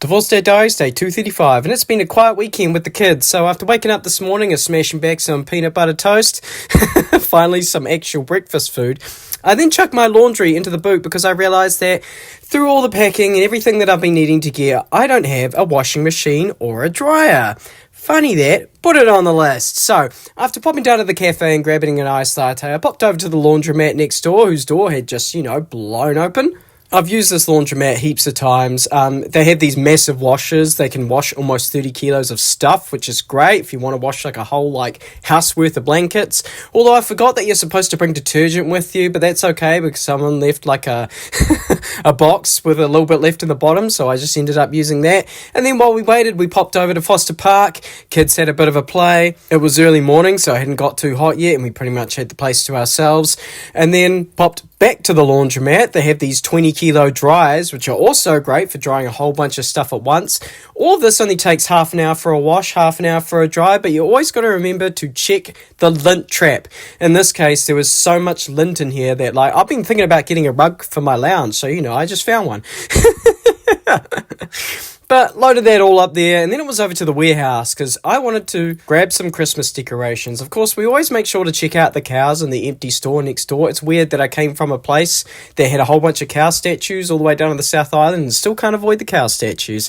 Divorce Dad Diaries, day 235, and it's been a quiet weekend with the kids, so after waking up this morning and smashing back some peanut butter toast, finally some actual breakfast food, I then chucked my laundry into the boot because I realised that through all the packing and everything that I've been needing to get, I don't have a washing machine or a dryer. Funny that, put it on the list. So, after popping down to the cafe and grabbing an iced latte, I popped over to the laundromat next door, whose door had just, blown open. I've used this laundromat heaps of times. They have these massive washers. They can wash almost 30 kilos of stuff, which is great if you want to wash like a whole house worth of blankets. Although I forgot that you're supposed to bring detergent with you, but that's okay because someone left a a box with a little bit left in the bottom, so I just ended up using that. And then while we waited, we popped over to Foster Park. Kids had a bit of a play. It was early morning, so it hadn't got too hot yet, and we pretty much had the place to ourselves. And then popped back to the laundromat. They have these 20-kilo dryers, which are also great for drying a whole bunch of stuff at once. All of this only takes half an hour for a wash, half an hour for a dry, but you always got to remember to check the lint trap. In this case, there was so much lint in here that, I've been thinking about getting a rug for my lounge, so, I just found one. But loaded that all up there, and then it was over to the warehouse because I wanted to grab some Christmas decorations. Of course, we always make sure to check out the cows in the empty store next door. It's weird that I came from a place that had a whole bunch of cow statues all the way down to the South Island and still can't avoid the cow statues.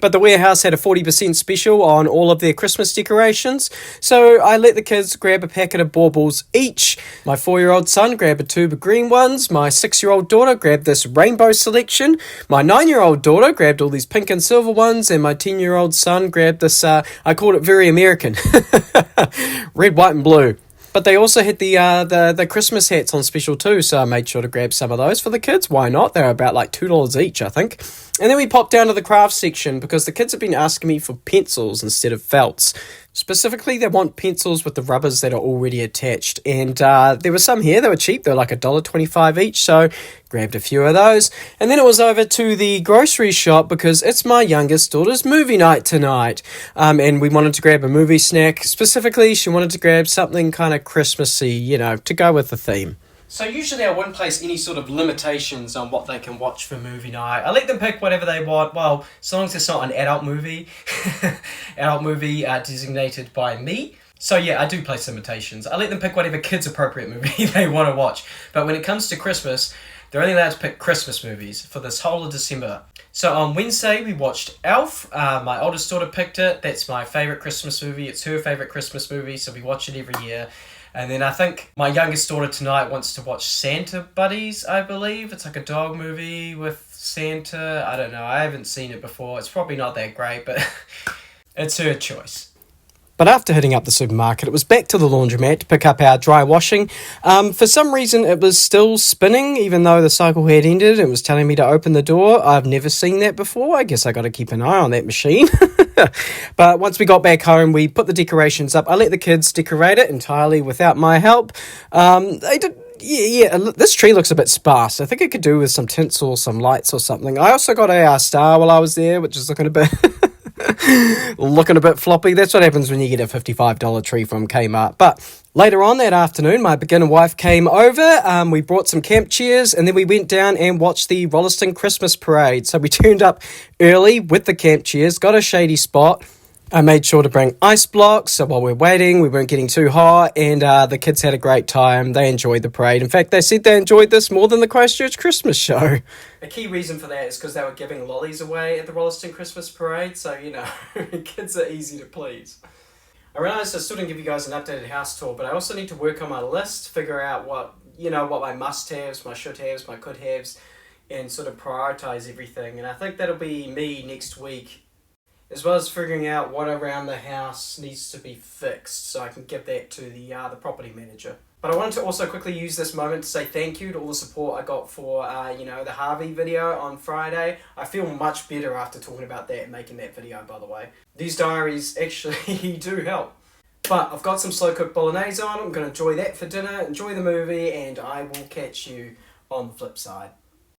But the warehouse had a 40% special on all of their Christmas decorations, so I let the kids grab a packet of baubles each. My 4-year-old son grabbed a tube of green ones, my 6-year-old daughter grabbed this rainbow selection, my 9-year-old daughter grabbed all these pink and silver ones, and my 10-year-old son grabbed this, I called it very American, red, white and blue. But they also had the Christmas hats on special too, so I made sure to grab some of those for the kids. Why not? They're about $2 each, I think. And then we popped down to the craft section because the kids have been asking me for pencils instead of felts. Specifically, they want pencils with the rubbers that are already attached. And there were some here. They were cheap. They were $1.25 each, so grabbed a few of those. And then it was over to the grocery shop because it's my youngest daughter's movie night tonight. And we wanted to grab a movie snack. Specifically, she wanted to grab something kind of Christmassy, to go with the theme. So usually I wouldn't place any sort of limitations on what they can watch for movie night. I let them pick whatever they want. Well, as long as it's not an adult movie. Adult movie designated by me. So yeah, I do place limitations. I let them pick whatever kids appropriate movie they want to watch. But when it comes to Christmas, they're only allowed to pick Christmas movies for this whole of December. So on Wednesday we watched Elf. My oldest daughter picked it. That's my favourite Christmas movie. It's her favourite Christmas movie, so we watch it every year. And then I think my youngest daughter tonight wants to watch Santa Buddies, I believe. It's like a dog movie with Santa. I don't know. I haven't seen it before. It's probably not that great, but it's her choice. But after hitting up the supermarket, it was back to the laundromat to pick up our dry washing. For some reason, it was still spinning, even though the cycle had ended. It was telling me to open the door. I've never seen that before. I guess I got to keep an eye on that machine. But once we got back home, we put the decorations up. I let the kids decorate it entirely without my help. They did. Yeah, this tree looks a bit sparse. I think it could do with some tinsel, some lights or something. I also got a star while I was there, which is looking a bit... looking a bit floppy. That's what happens when you get a $55 tree from Kmart. But later on that afternoon, my beginner wife came over. We brought some camp chairs, and then we went down and watched the Rolleston Christmas Parade. So we turned up early with the camp chairs, got a shady spot. I made sure to bring ice blocks, so while we're waiting, we weren't getting too hot, and the kids had a great time. They enjoyed the parade. In fact, they said they enjoyed this more than the Christchurch Christmas show. A key reason for that is because they were giving lollies away at the Rolleston Christmas Parade, so, kids are easy to please. I realised I still didn't give you guys an updated house tour, but I also need to work on my list, figure out what my must-haves, my should-haves, my could-haves, and sort of prioritise everything. And I think that'll be me next week, as well as figuring out what around the house needs to be fixed so I can give that to the property manager. But I wanted to also quickly use this moment to say thank you to all the support I got for, the Harvey video on Friday. I feel much better after talking about that and making that video, by the way. These diaries actually do help. But I've got some slow-cooked bolognese on. I'm going to enjoy that for dinner, enjoy the movie, and I will catch you on the flip side.